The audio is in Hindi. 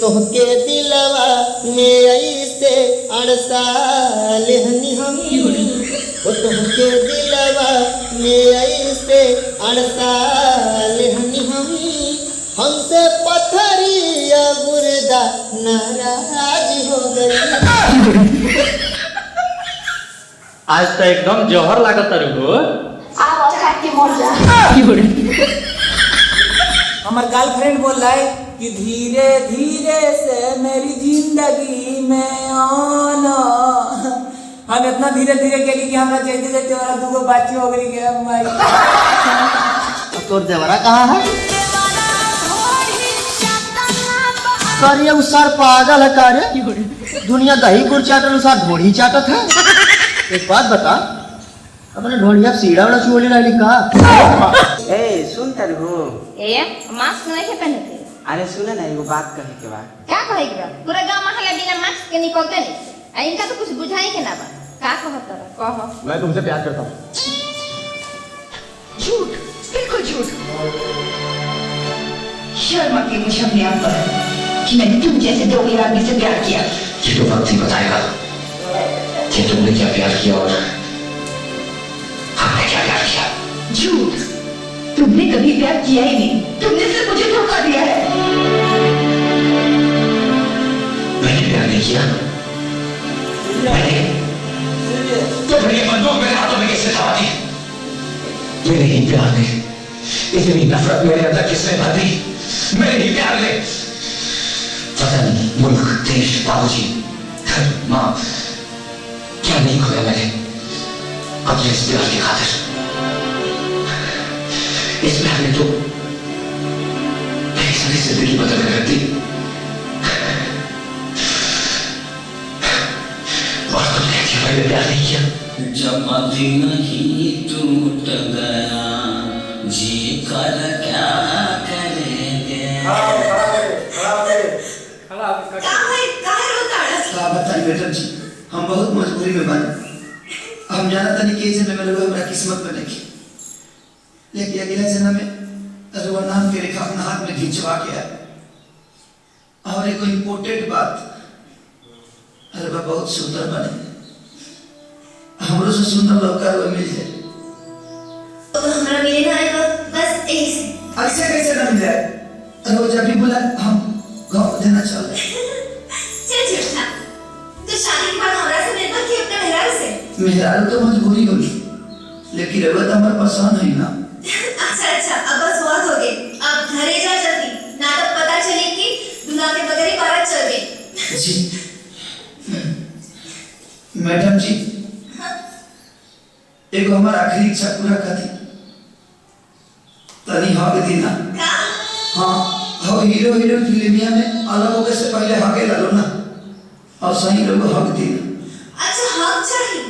तोहके दिलवा में ऐसे अड़साल हनी हम तोहके दिलवा में ऐसे अड़साल हनी हमसे पत्थरिया गुर्दा नाराज हो गई। आज तो एकदम जौहर लागत हो। हमार गर्लफ्रेंड बोल रहा है कि धीरे धीरे से मेरी जिंदगी में आना। हम इतना धीरे धीरे कही कि हमरा जैसे जैसे वाला दूगो बच्ची हो गई के माई। तोर देवरा कहाँ है? कर ये सर पागल है कार्य दुनिया दही गुड़ चाटल उसार ढोड़ी चाटत है। एक बात बता अपने ढोड़िया सीढ़ा वाला चुओली रही का? ए सुन तर हो ए मास्क नहीं है पहने थे। अरे सुने ना एगो बात कहे के बा। क्या कहे के बा? पूरा गांव महल्ला बिना मास्क के निकलते नहीं। आ इनका तो कुछ बुझाई के ना बा। का कहत रहा? कहो। मैं तुमसे प्यार करता हूँ। झूठ, बिल्कुल झूठ। शर्म आती है मुझे अपने आप पर कि मैंने तुम जैसे दो आदमी से प्यार किया। ये तो वक्त ही बताएगा कि तुमने क्या प्यार किया और हमने क्या प्यार किया। झूठ, तुमने कभी प्यार किया ही नहीं। तुमने सिर्फ मुझे धोखा दिया है। मैंने प्यार नहीं किया। मैंने तो फिर ये बंदूक मेरे हाथों में किसने थमा दी? मेरे ही प्यार ने इतनी नफरत मेरे अंदर किसने भर दी? मेरे ही प्यार ने वतन, मुल्क, देश, बाबूजी, घर, माँ, क्या नहीं खोया मैंने अपने इस प्यार की खातिर। इस प्यार ने तो मेरी सारी जिंदगी बदल कर रख दी। और तुम कहती हो मैंने प्यार नहीं किया। जब दिल ही टूट गया जी कर क्या करेंगे। बेटा जी हम बहुत मजबूरी में बने। हम जाना था कि जन्म में लोग हमारा किस्मत बनेगी, लेकिन अगले जन्म में रवा नाम के रेखा अपना हाथ में खिंचवा के आए। और एक इम्पोर्टेंट बात, रवा बहुत सुंदर बने, हमरो से सुंदर लड़का वो मिल जाए। तो हमारा मिले ना आएगा बस ऐसे कैसे ना मिल जाए? रवा जब भी बुला हम गाँव देना चाह रहे। चल झूठा, तो शादी के बाद हमारा से मिलता कि अपने मेहरारू से? मेहरारू तो मजबूरी होगी, लेकिन रवा तो हमारे पसंद है ना। अच्छा अब बस बहुत हो गए। अब घरे जा जल्दी, ना तो पता चले कि दूल्हा के बगैर ही बारात चल गई। जी मैडम जी, एक हमारा आखिरी इच्छा पूरा कर दी तनी हक देना। हाँ हो हीरो हीरोइन फिल्मिया में अलग होने से पहले हके लो ना, और सही लोग हक देना। अच्छा हक चाहिए